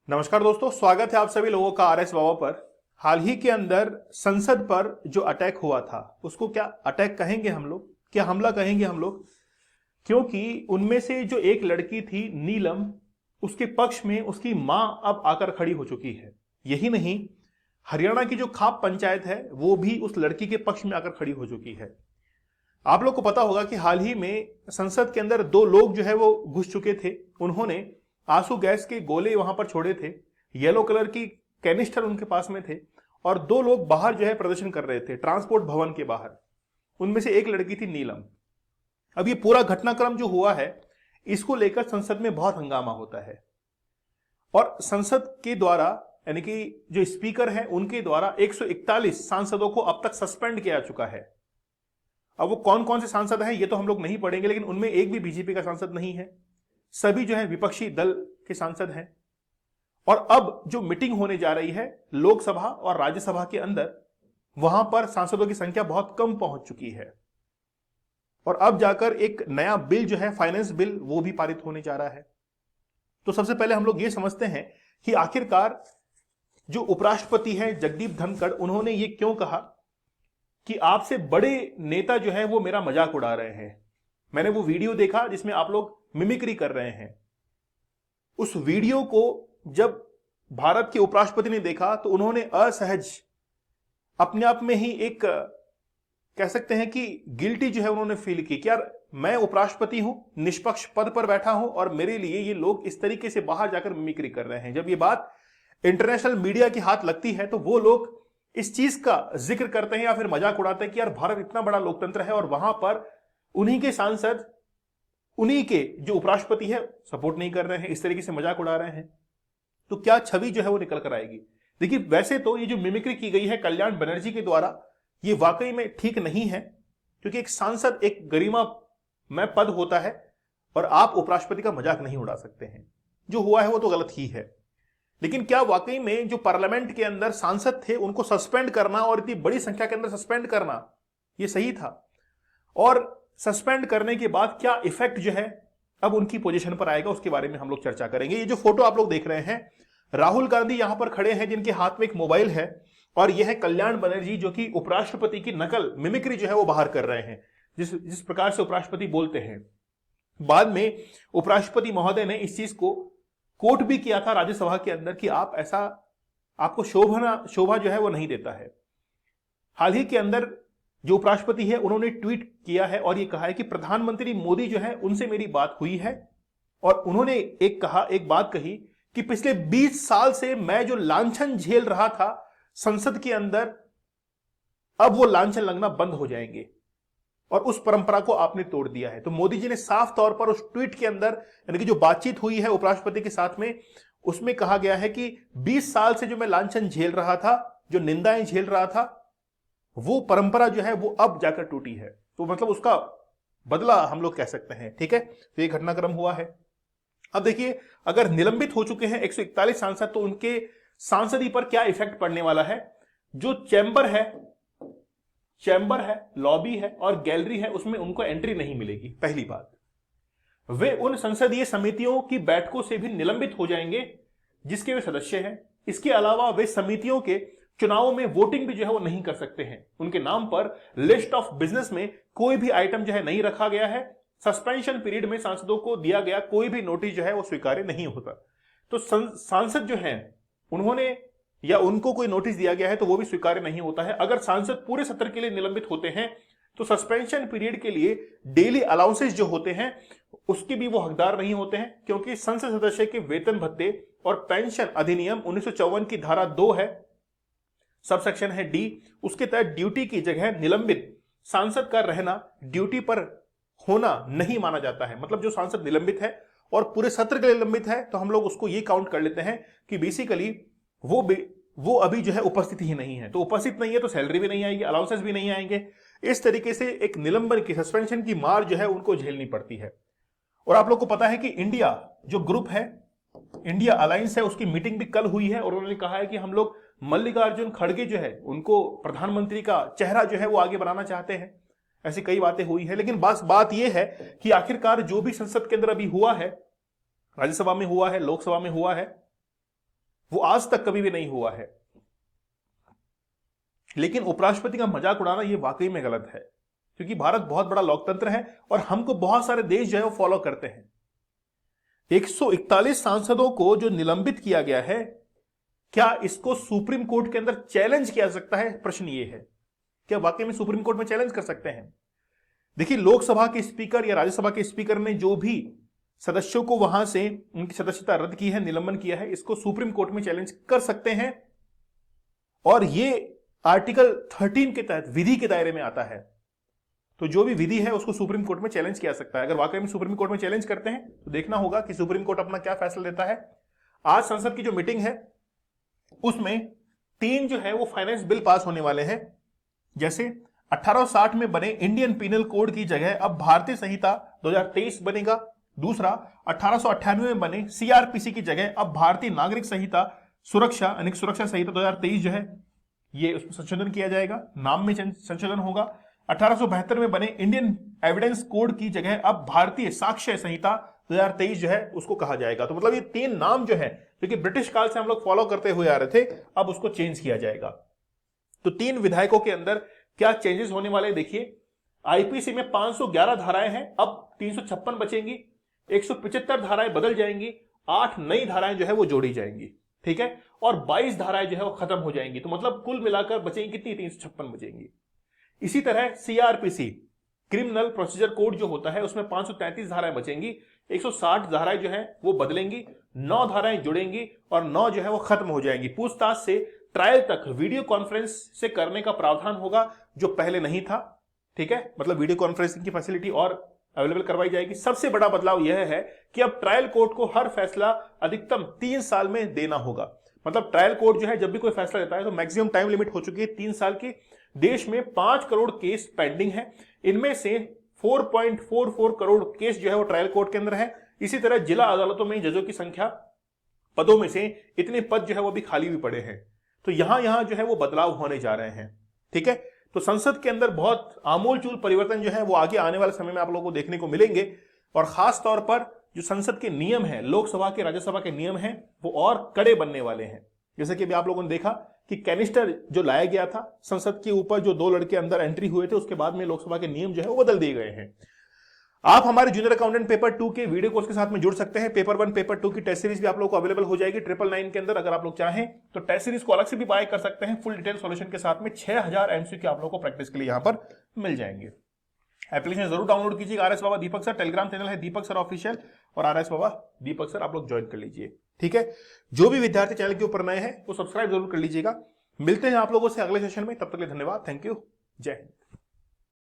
नमस्कार दोस्तों, स्वागत है आप सभी लोगों का आर एस बाबा पर। हाल ही के अंदर संसद पर जो अटैक हुआ था उसको क्या अटैक कहेंगे हम लोग, क्या हमला कहेंगे हम लोग? क्योंकि उनमें से जो एक लड़की थी नीलम, उसके पक्ष में उसकी मां अब आकर खड़ी हो चुकी है। यही नहीं, हरियाणा की जो खाप पंचायत है वो भी उस लड़की के पक्ष में आकर खड़ी हो चुकी है। आप लोग को पता होगा कि हाल ही में संसद के अंदर दो लोग जो है वो घुस चुके थे। उन्होंने आंसू गैस के गोले वहां पर छोड़े थे, येलो कलर की कैनिस्टर उनके पास में थे और दो लोग बाहर जो है प्रदर्शन कर रहे थे ट्रांसपोर्ट भवन के बाहर। उनमें से एक लड़की थी नीलम। अब ये पूरा घटनाक्रम जो हुआ है इसको लेकर संसद में बहुत हंगामा होता है और संसद के द्वारा यानी कि जो स्पीकर है उनके द्वारा 141 सांसदों को अब तक सस्पेंड किया जा चुका है। अब वो कौन कौन से सांसद हैं ये तो हम लोग नहीं पढ़ेंगे, लेकिन उनमें एक भी बीजेपी का सांसद नहीं है, सभी जो है विपक्षी दल के सांसद हैं। और अब जो मीटिंग होने जा रही है लोकसभा और राज्यसभा के अंदर, वहां पर सांसदों की संख्या बहुत कम पहुंच चुकी है और अब जाकर एक नया बिल जो है फाइनेंस बिल वो भी पारित होने जा रहा है। तो सबसे पहले हम लोग ये समझते हैं कि आखिरकार जो उपराष्ट्रपति हैं जगदीप धनखड़, उन्होंने ये क्यों कहा कि आपसे बड़े नेता जो है वो मेरा मजाक उड़ा रहे हैं। मैंने वो वीडियो देखा जिसमें आप लोग मिमिक्री कर रहे हैं। उस वीडियो को जब भारत के उपराष्ट्रपति ने देखा तो उन्होंने असहज अपने आप में ही एक कह सकते हैं कि गिल्टी जो है उन्होंने फील की कि यार मैं उपराष्ट्रपति हूं, निष्पक्ष पद पर बैठा हूं और मेरे लिए ये लोग इस तरीके से बाहर जाकर मिमिक्री कर रहे हैं। जब ये बात इंटरनेशनल मीडिया के हाथ लगती है तो वो लोग इस चीज का जिक्र करते हैं या फिर मजाक उड़ाते हैं कि यार भारत इतना बड़ा लोकतंत्र है और वहां पर उन्हीं के सांसद, उन्हीं के जो उपराष्ट्रपति है सपोर्ट नहीं कर रहे हैं, इस तरीके से मजाक उड़ा रहे हैं। तो क्या छवि जो है वो निकल कर आएगी? देखिए, वैसे तो ये जो मिमिक्री की गई है कल्याण बनर्जी के द्वारा, ये वाकई में ठीक नहीं है, क्योंकि एक सांसद एक गरिमामय पद होता है और आप उपराष्ट्रपति का मजाक नहीं उड़ा सकते हैं। जो हुआ है वो तो गलत ही है। लेकिन क्या वाकई में जो पार्लियामेंट के अंदर सांसद थे उनको सस्पेंड करना और इतनी बड़ी संख्या के अंदर सस्पेंड करना ये सही था? और सस्पेंड करने के बाद क्या इफेक्ट जो है अब उनकी पोजीशन पर आएगा, उसके बारे में हम लोग चर्चा करेंगे। ये जो फोटो आप लोग देख रहे हैं, राहुल गांधी यहां पर खड़े हैं जिनके हाथ में एक मोबाइल है और यह है कल्याण बनर्जी जो कि उपराष्ट्रपति की नकल, मिमिक्री जो है वो बाहर कर रहे हैं, जिस प्रकार से उपराष्ट्रपति बोलते हैं। बाद में उपराष्ट्रपति महोदय ने इस चीज को कोट भी किया था राज्यसभा के अंदर कि आप ऐसा, आपको शोभा जो है वो नहीं देता है। हाल ही के अंदर जो उपराष्ट्रपति है उन्होंने ट्वीट किया है और ये कहा है कि प्रधानमंत्री मोदी जो है उनसे मेरी बात हुई है और उन्होंने एक बात कही कि पिछले 20 साल से मैं जो लांछन झेल रहा था संसद के अंदर, अब वो लांछन लगना बंद हो जाएंगे और उस परंपरा को आपने तोड़ दिया है। तो मोदी जी ने साफ तौर पर उस ट्वीट के अंदर, यानी कि जो बातचीत हुई है उपराष्ट्रपति के साथ में, उसमें कहा गया है कि 20 साल से जो मैं लांछन झेल रहा था, जो निंदाएं झेल रहा था, वो परंपरा जो है वो अब जाकर टूटी है। तो मतलब उसका बदला हम लोग कह सकते हैं। ठीक है, तो ये घटनाक्रम हुआ है। अब देखिए, अगर निलंबित हो चुके हैं 141 सांसद तो उनके सांसदी पर क्या इफेक्ट पड़ने वाला है। जो चैम्बर है, लॉबी है और गैलरी है, उसमें उनको एंट्री नहीं मिलेगी। पहली बात, वे उन संसदीय समितियों की बैठकों से भी निलंबित हो जाएंगे जिसके वे सदस्य हैं। इसके अलावा वे समितियों के चुनावों में वोटिंग भी जो है वो नहीं कर सकते हैं। उनके नाम पर लिस्ट ऑफ बिजनेस में कोई भी आइटम जो है नहीं रखा गया है। सस्पेंशन पीरियड में सांसदों को दिया गया कोई भी नोटिस जो है वो स्वीकार्य नहीं होता। तो सांसद जो है उन्होंने या उनको कोई नोटिस दिया गया है तो वो भी स्वीकार्य नहीं होता है। अगर सांसद पूरे सत्र के लिए निलंबित होते हैं तो सस्पेंशन पीरियड के लिए डेली अलाउंसेस जो होते हैं उसके भी वो हकदार नहीं होते हैं, क्योंकि संसद सदस्य के वेतन भत्ते और पेंशन अधिनियम 1954 की धारा 2 है, सबसेक्शन है डी, उसके तहत ड्यूटी की जगह निलंबित सांसद का रहना ड्यूटी पर होना नहीं माना जाता है। मतलब जो सांसद निलंबित है और पूरे सत्र के लिए निलंबित है तो हम लोग उसको ये काउंट कर लेते हैं कि बेसिकली वो अभी जो है उपस्थित ही नहीं है। तो उपस्थित नहीं है तो सैलरी भी नहीं आएगी, अलाउंसेस भी नहीं आएंगे। इस तरीके से एक निलंबन की, सस्पेंशन की मार जो है उनको झेलनी पड़ती है। और आप लोग को पता है कि इंडिया जो ग्रुप है, इंडिया अलायंस है, उसकी मीटिंग भी कल हुई है और उन्होंने कहा है कि हम लोग मल्लिकार्जुन खड़गे जो है उनको प्रधानमंत्री का चेहरा जो है वो आगे बनाना चाहते हैं। ऐसी कई बातें हुई है, लेकिन बस बात यह है कि आखिरकार जो भी संसद के अंदर अभी हुआ है, राज्यसभा में हुआ है, लोकसभा में हुआ है, वो आज तक कभी भी नहीं हुआ है। लेकिन उपराष्ट्रपति का मजाक उड़ाना ये वाकई में गलत है, क्योंकि भारत बहुत बड़ा लोकतंत्र है और हमको बहुत सारे देश जो है वो फॉलो करते हैं। 141 सांसदों को जो निलंबित किया गया है, क्या इसको सुप्रीम कोर्ट के अंदर चैलेंज किया जा सकता है? प्रश्न ये है, क्या वाकई में सुप्रीम कोर्ट में चैलेंज कर सकते हैं? देखिए, लोकसभा के स्पीकर या राज्यसभा के स्पीकर ने जो भी सदस्यों को वहां से उनकी सदस्यता रद्द की है, निलंबन किया है, इसको सुप्रीम कोर्ट में चैलेंज कर सकते हैं। और ये आर्टिकल 13 के तहत विधि के दायरे में आता है। तो जो भी विधि है उसको सुप्रीम कोर्ट में चैलेंज किया सकता है। अगर वाकई में सुप्रीम कोर्ट में चैलेंज करते हैं तो देखना होगा कि सुप्रीम कोर्ट अपना क्या फैसला देता है। आज संसद की जो मीटिंग है उसमें 3 जो है वो फाइनेंस बिल पास होने वाले हैं। जैसे 1860 में बने इंडियन पीनल कोड की जगह अब भारतीय संहिता 2023 बनेगा। दूसरा, 1898 में बने सीआरपीसी की जगह अब भारतीय नागरिक संहिता सुरक्षा संहिता 2023 जो है ये उसमें संशोधन किया जाएगा, नाम में संशोधन होगा। 1872 में बने इंडियन एविडेंस कोड की जगह अब भारतीय साक्ष्य संहिता 2023 जो है उसको कहा जाएगा। तो मतलब ये 3 नाम जो है, क्योंकि ब्रिटिश काल से हम लोग फॉलो करते हुए आ रहे थे, अब उसको चेंज किया जाएगा। तो 3 विधायकों के अंदर क्या चेंजेस होने वाले देखिए। आईपीसी में 511 धाराएं हैं, अब 356 बचेंगी। 175 धाराएं बदल जाएंगी, 8 नई धाराएं जो है वो जोड़ी जाएंगी, ठीक है। और 22 धाराएं जो है वो खत्म हो जाएंगी। तो मतलब कुल मिलाकर बचेंगी कितनी? 356 बचेंगी। इसी तरह सीआरपीसी क्रिमिनल प्रोसीजर कोड जो होता है उसमें 533 धाराएं बचेंगी, 160 धाराएं जो है वो बदलेंगी, 9 धाराएं जुड़ेंगी और 9 जो है वो खत्म हो जाएंगी। पूछताछ से ट्रायल तक वीडियो कॉन्फ्रेंस से करने का प्रावधान होगा, जो पहले नहीं था, ठीक है। मतलब वीडियो कॉन्फ्रेंसिंग की फैसिलिटी और अवेलेबल करवाई जाएगी। सबसे बड़ा बदलाव यह है कि अब ट्रायल कोर्ट को हर फैसला अधिकतम 3 साल में देना होगा। मतलब ट्रायल कोर्ट जो है जब भी कोई फैसला देता है तो मैक्सिमम टाइम लिमिट हो चुकी है 3 साल की। देश में 5 करोड़ केस पेंडिंग है, इनमें से 4.44 करोड़ केस जो है वो ट्रायल कोर्ट के अंदर है। इसी तरह जिला अदालतों में जजों की संख्या, पदों में से इतने पद जो है वो भी खाली भी पड़े हैं। तो यहां जो है वो बदलाव होने जा रहे हैं, ठीक है। तो संसद के अंदर बहुत आमूलचूल परिवर्तन जो है वो आगे आने वाले समय में आप लोगों को देखने को मिलेंगे। और खास तौर पर जो संसद के नियम है, लोकसभा के राज्यसभा के नियम हैं, वो और कड़े बनने वाले हैं। जैसे कि अभी आप लोगों ने देखा कि कैनिस्टर जो लाया गया था संसद के ऊपर, जो 2 लड़के अंदर एंट्री हुए थे, उसके बाद में लोकसभा के नियम जो है वो बदल दिए गए हैं। आप हमारे जूनियर अकाउंटेंट पेपर 2 के वीडियो कोर्स के साथ में जुड़ सकते हैं। पेपर 1 पेपर 2 की टेस्ट सीरीज भी आप लोग को अवेलेबल हो जाएगी 999 के अंदर। अगर आप लोग चाहें तो टेस्ट सीरीज को अलग से भी बाय कर सकते हैं। फुल डिटेल सॉल्यूशन के साथ में 6000 एमसीक्यू आप लोग को प्रैक्टिस के लिए यहां पर मिल जाएंगे। एप्लीकेशन जरूर डाउनलोड कीजिएगा। आरएस बाबा दीपक सर, टेलीग्राम चैनल है दीपक सर ऑफिशियल, और आरएस बाबा दीपक सर आप लोग ज्वाइन कर लीजिए, ठीक है। जो भी विद्यार्थी चैनल के ऊपर नए हैं वो सब्सक्राइब जरूर कर लीजिएगा। मिलते हैं आप लोगों से अगले सेशन में, तब तक के लिए धन्यवाद, थैंक यू, जय हिंद।